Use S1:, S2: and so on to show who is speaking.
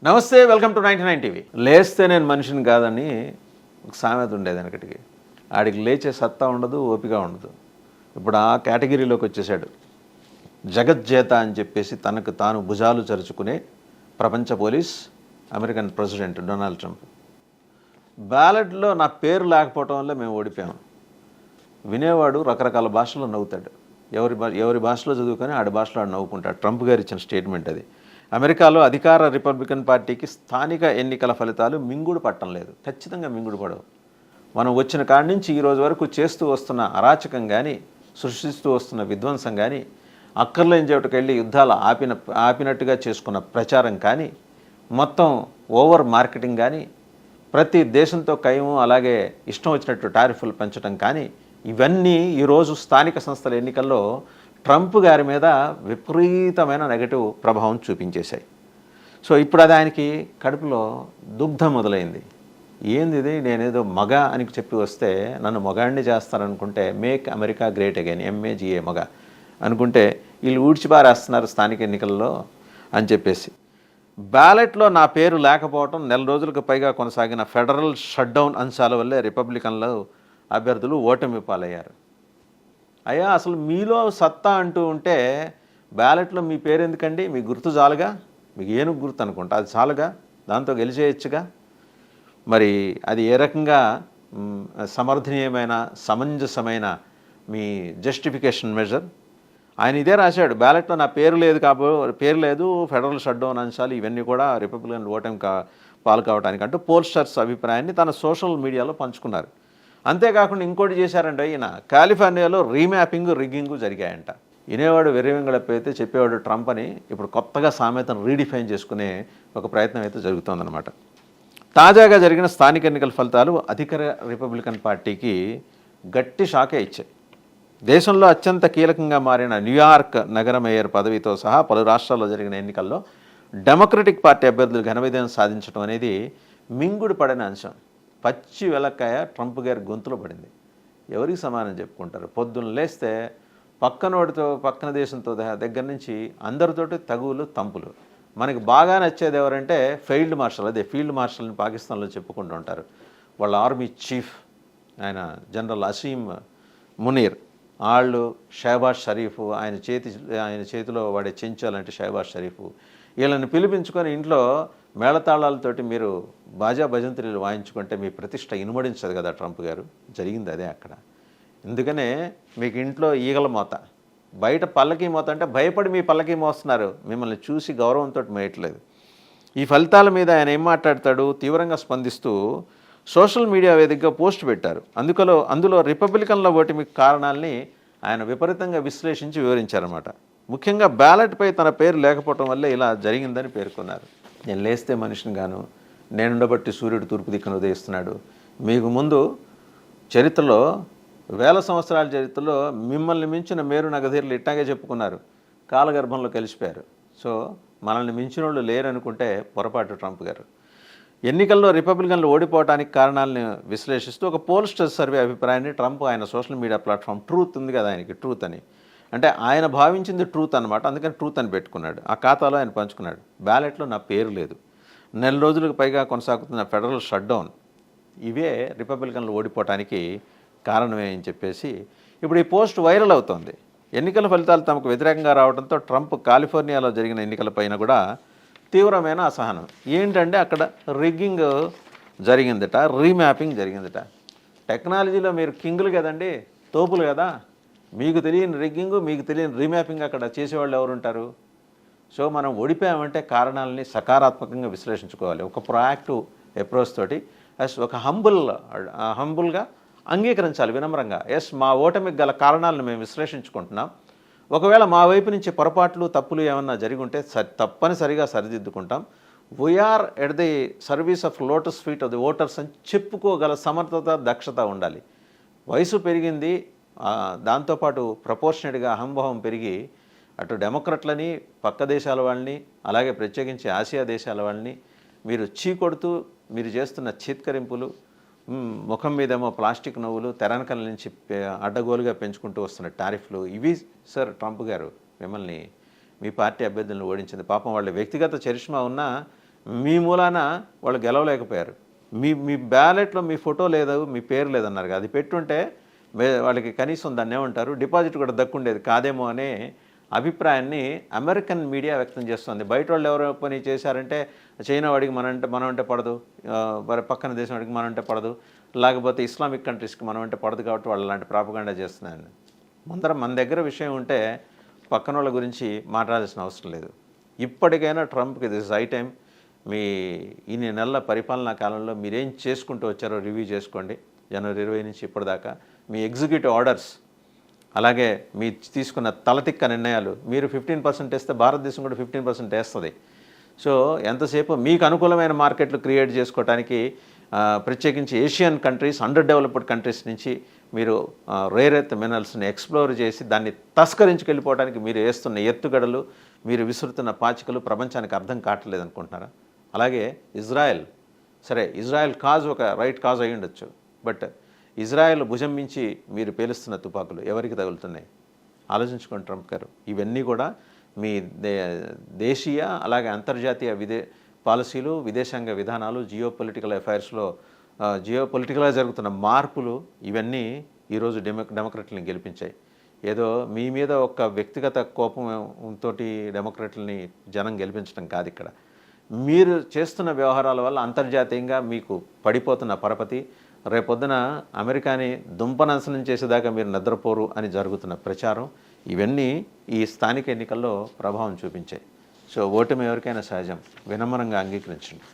S1: నమస్తే, welcome to 99 TV. లేస్తే నేను మనిషిని కాదని ఒక సామెత ఉండేది వెనకటికి. ఆడికి లేచే సత్తా ఉండదు, ఓపిక ఉండదు. ఇప్పుడు ఆ కేటగిరీలోకి వచ్చేసాడు. జగజ్జేత అని చెప్పేసి తనకు తాను భుజాలు చరుచుకునే ప్రపంచ police American president Donald Trump. బ్యాలెట్లో నా పేరు లేకపోవటం వల్ల మేము ఓడిపోయాం. వినేవాడు రకరకాల భాషల్లో నవ్వుతాడు. ఎవరి భాషలో చదువుకొని ఆడి భాషలో ఆడు నవ్వుకుంటాడు. ట్రంప్ గారు ఇచ్చిన స్టేట్మెంట్ అది. అమెరికాలో అధికార రిపబ్లికన్ పార్టీకి స్థానిక ఎన్నికల ఫలితాలు మింగుడు పట్టం లేదు. ఖచ్చితంగా మింగుడు పడవు. మనం వచ్చిన కాడి నుంచి ఈ రోజు వరకు చేస్తూ వస్తున్న అరాచకం కానీ, సృష్టిస్తూ వస్తున్న విధ్వంసం కానీ, అక్కర్లేని చోటుకెళ్ళి యుద్ధాలు ఆపినట్టుగా చేసుకున్న ప్రచారం కానీ, మొత్తం ఓవర్ మార్కెటింగ్ కానీ, ప్రతి దేశంతో కయము అలాగే ఇష్టం వచ్చినట్టు టారిఫ్లు పెంచడం కానీ, ఇవన్నీ ఈరోజు స్థానిక సంస్థల ఎన్నికల్లో ట్రంప్ గారి మీద విపరీతమైన నెగటివ్ ప్రభావం చూపించేశాయి. సో ఇప్పుడు అది ఆయనకి కడుపులో దుగ్ధం మొదలైంది. ఏంది ఇది, నేనేదో మగ అని చెప్పి వస్తే నన్ను మగాడిని చేస్తారనుకుంటే, make America great again, MAGA మగ అనుకుంటే వీళ్ళు ఊడ్చిపారేస్తున్నారు స్థానిక ఎన్నికల్లో అని చెప్పేసి. బ్యాలెట్లో నా పేరు లేకపోవటం, నెల రోజులకు పైగా కొనసాగిన ఫెడరల్ షట్డౌన్ అంశాల వల్లే రిపబ్లికన్లు అభ్యర్థులు ఓటమి పాలయ్యారు. అయ్యా, అసలు మీలో సత్తా అంటూ ఉంటే బ్యాలెట్లో మీ పేరు ఎందుకండి? మీ గుర్తు చాలుగా, మీకు ఏనుగు గుర్తు అనుకుంటా, అది చాలుగా, దాంతో గెలిచేయచ్చుగా. మరి అది ఏ రకంగా సమర్థనీయమైన సమంజసమైన మీ జస్టిఫికేషన్ మెజర్? ఆయన ఇదే రాశాడు, బ్యాలెట్లో నా పేరు లేదు పేరు లేదు, ఫెడరల్ షట్డౌన్ అంశాలు ఇవన్నీ కూడా రిపబ్లికన్ ఓటమి పాలు కావడానికి అంటూ పోల్స్టర్స్ అభిప్రాయాన్ని తన సోషల్ మీడియాలో పంచుకున్నారు. అంతేకాకుండా ఇంకోటి చేశారంట ఈయన, కాలిఫోర్నియాలో రీమ్యాపింగ్, రిగ్గింగ్ జరిగాయంట. వినేవాడు వెర్రివింగళపైతే చెప్పేవాడు ట్రంప్ అని ఇప్పుడు కొత్తగా సామెతను రీడిఫైన్ చేసుకునే ఒక ప్రయత్నం అయితే జరుగుతోందన్నమాట. తాజాగా జరిగిన స్థానిక ఎన్నికల ఫలితాలు అధికార రిపబ్లికన్ పార్టీకి గట్టి షాకే ఇచ్చాయి. దేశంలో అత్యంత కీలకంగా మారిన న్యూయార్క్ నగర మేయర్ పదవితో సహా పలు రాష్ట్రాల్లో జరిగిన ఎన్నికల్లో డెమోక్రటిక్ పార్టీ అభ్యర్థులు ఘన విజయం సాధించడం అనేది మింగుడు పడిన అంశం. పచ్చి వెలక్కాయ ట్రంప్ గారి గొంతులో పడింది. ఎవరికి సమానం చెప్పుకుంటారు? పొద్దున్న లేస్తే పక్కన దేశంతో దగ్గర నుంచి అందరితోటి తగువులు తంపులు. మనకి బాగా నచ్చేది ఎవరంటే ఫీల్డ్ మార్షల్, అదే ఫీల్డ్ మార్షల్ని పాకిస్తాన్లో చెప్పుకుంటూ ఉంటారు. వాళ్ళ ఆర్మీ చీఫ్ ఆయన జనరల్ అసీమ్ మునీర్, వాళ్ళు షహబాజ్ షరీఫ్, ఆయన చేతిలో వాడే చెంచాలంటే షహబాజ్ షరీఫ్, వీళ్ళని పిలిపించుకొని ఇంట్లో మేళతాళాలతోటి మీరు బాజా భజంత్రీలు వాయించుకుంటే మీ ప్రతిష్ట ఇనుమడించదు కదా ట్రంప్ గారు. జరిగింది అదే అక్కడ. ఎందుకనే మీకు ఇంట్లో ఈగల మోత, బయట పల్లకీ మోత అంటే భయపడి మీ పల్లకీ మోస్తున్నారు, మిమ్మల్ని చూసి గౌరవంతో మేయట్లేదు. ఈ ఫలితాల మీద ఆయన ఏం మాట్లాడతాడు? తీవ్రంగా స్పందిస్తూ సోషల్ మీడియా వేదికగా పోస్ట్ పెట్టారు. అందులో రిపబ్లికన్ల ఓటమి కారణాలని ఆయన విపరీతంగా విశ్లేషించి వివరించారన్నమాట. ముఖ్యంగా బ్యాలెట్పై తన పేరు లేకపోవడం వల్లే ఇలా జరిగిందని పేర్కొన్నారు. నేను లేస్తే మనిషిని గాను, నేనుండబట్టి సూర్యుడు తూర్పు దిక్కును ఉదయిస్తున్నాడు. మీకు ముందు చరిత్రలో, వేల సంవత్సరాల చరిత్రలో మిమ్మల్ని మించిన మేరు నగధీరులు ఇట్టాగే చెప్పుకున్నారు, కాలగర్భంలో కలిసిపోయారు. సో మనల్ని మించిన వాళ్ళు లేరనుకుంటే పొరపాటు ట్రంప్ గారు. ఎన్నికల్లో రిపబ్లికన్లు ఓడిపోవడానికి కారణాలను విశ్లేషిస్తూ ఒక పోల్స్టర్ సర్వే అభిప్రాయాన్ని ట్రంప్ ఆయన సోషల్ మీడియా ప్లాట్ఫామ్ ట్రూత్ ఉంది కదా ఆయనకి, ట్రూత్ అని, అంటే ఆయన భావించింది ట్రూత్ అనమాట. అందుకని ట్రూత్ అని పెట్టుకున్నాడు. ఆ ఖాతాలో ఆయన పంచుకున్నాడు, బ్యాలెట్లో నా పేరు లేదు, నెల రోజులకు పైగా కొనసాగుతున్న ఫెడరల్ షట్డౌన్, ఇవే రిపబ్లికన్లు ఓడిపోవటానికి కారణమే అని చెప్పేసి ఇప్పుడు ఈ పోస్ట్ వైరల్ అవుతోంది. ఎన్నికల ఫలితాలు తమకు వ్యతిరేకంగా రావడంతో ట్రంప్ కాలిఫోర్నియాలో జరిగిన ఎన్నికలపైన కూడా తీవ్రమైన అసహనం. ఏంటంటే అక్కడ రిగ్గింగ్ జరిగిందట, రీమ్యాపింగ్ జరిగిందట. టెక్నాలజీలో మీరు కింగులు కదండి, తోపులు కదా, మీకు తెలియని రిగ్గింగు, మీకు తెలియని రీమ్యాపింగ్ అక్కడ చేసేవాళ్ళు ఎవరుంటారు? సో మనం ఓడిపోయామంటే కారణాలని సకారాత్మకంగా విశ్లేషించుకోవాలి. ఒక ప్రొయాక్టివ్ అప్రోచ్ తోటి ఒక హంబుల్గా అంగీకరించాలి, వినమ్రంగా. మా ఓటమికి గల కారణాలను మేము విశ్లేషించుకుంటున్నాం, ఒకవేళ మా వైపు నుంచి పొరపాట్లు తప్పులు ఏమన్నా జరిగి ఉంటే తప్పనిసరిగా సరిదిద్దుకుంటాం. We are at the service of lotus feet of the voters అని చెప్పుకోగల సమర్థత, దక్షత ఉండాలి. వయసు పెరిగింది, దాంతోపాటు ప్రపోర్షనేట్గా అహంభావం పెరిగి అటు డెమోక్రట్లని, పక్క దేశాల వాళ్ళని, అలాగే ప్రత్యేకించి ఆసియా దేశాల వాళ్ళని మీరు చీకొడుతూ మీరు చేస్తున్న చీత్కరింపులు, ముఖం మీదేమో ప్లాస్టిక్ నవ్వులు, తెరనకల నుంచి అడ్డగోలుగా పెంచుకుంటూ వస్తున్న టారిఫ్లు, ఇవి సార్ ట్రంప్ గారు మిమ్మల్ని, మీ పార్టీ అభ్యర్థులను ఓడించింది. పాపం వాళ్ళ వ్యక్తిగత చరిష్మా ఉన్నా మీ మూలాన వాళ్ళు గెలవలేకపోయారు. మీ మీ బ్యాలెట్లో మీ ఫోటో లేదు, మీ పేరు లేదన్నారు కదా, అది పెట్టుంటే వాళ్ళకి కనీసం దాన్ని ఏమంటారు డిపాజిట్ కూడా దక్కుండేది కాదేమో అనే అభిప్రాయాన్ని అమెరికన్ మీడియా వ్యక్తం చేస్తుంది. బయట వాళ్ళు ఎవరో పని చేశారంటే చైనా వాడికి మనం అంటే పడదు, మరి పక్కన దేశం వాడికి మనం అంటే పడదు, లేకపోతే ఇస్లామిక్ కంట్రీస్కి మనం అంటే పడదు, కాబట్టి వాళ్ళు అలాంటి ప్రాపగాండా చేస్తున్నారని. ముందర మన దగ్గర విషయం ఉంటే పక్కన వాళ్ళ గురించి మాట్లాడాల్సిన అవసరం లేదు. ఇప్పటికైనా ట్రంప్కి దిస్ హై టైం. మీ ఇన్ని నెలల పరిపాలనా కాలంలో మీరేం చేసుకుంటూ వచ్చారో రివ్యూ చేసుకోండి. జనవరి 20 నుంచి ఇప్పటిదాకా మీ ఎగ్జిక్యూటివ్ ఆర్డర్స్, అలాగే మీ తీసుకున్న తలతిక్క నిర్ణయాలు, మీరు 15% వేస్తే భారతదేశం కూడా 15% వేస్తుంది. సో ఎంతసేపు మీకు అనుకూలమైన మార్కెట్లు క్రియేట్ చేసుకోవడానికి ప్రత్యేకించి Asian countries, under developed countries నుంచి మీరు రేర్ ఎర్త్ మినరల్స్ని ఎక్స్ప్లోర్ చేసి దాన్ని తస్కరించుకెళ్ళిపోవడానికి మీరు వేస్తున్న ఎత్తుగడలు, మీరు విసురుతున్న పాచికలు ప్రపంచానికి అర్థం కావట్లేదు అనుకుంటున్నారా? అలాగే ఇజ్రాయెల్, సరే ఇజ్రాయెల్ కాజ్ ఒక రైట్ కాజ్ అయి ఉండొచ్చు, బట్ ఇజ్రాయెల్ భుజం మించి మీరు పేలుస్తున్న తుపాకులు ఎవరికి తగులుతున్నాయి? ఆలోచించుకోండి ట్రంప్ గారు. ఇవన్నీ కూడా మీ దేశీయ అలాగే అంతర్జాతీయ పాలసీలు, విదేశాంగ విధానాలు, జియోపొలిటికల్ అఫైర్స్లో జియోపొలిటికల్గా జరుగుతున్న మార్పులు, ఇవన్నీ ఈరోజు డెమోక్రట్లని గెలిపించాయి. ఏదో మీ మీద ఒక వ్యక్తిగత కోపంతో డెమోక్రట్లని జనం గెలిపించడం కాదు. ఇక్కడ మీరు చేస్తున్న వ్యవహారాల వల్ల అంతర్జాతీయంగా మీకు పడిపోతున్న పరపతి, రేపొద్దున అమెరికాని దుంపనాశనం చేసేదాకా మీరు నిద్రపోరు అని జరుగుతున్న ప్రచారం, ఇవన్నీ ఈ స్థానిక ఎన్నికల్లో ప్రభావం చూపించాయి. సో ఓటమి ఎవరికైనా సహజం, వినమ్రంగా అంగీకరించండి.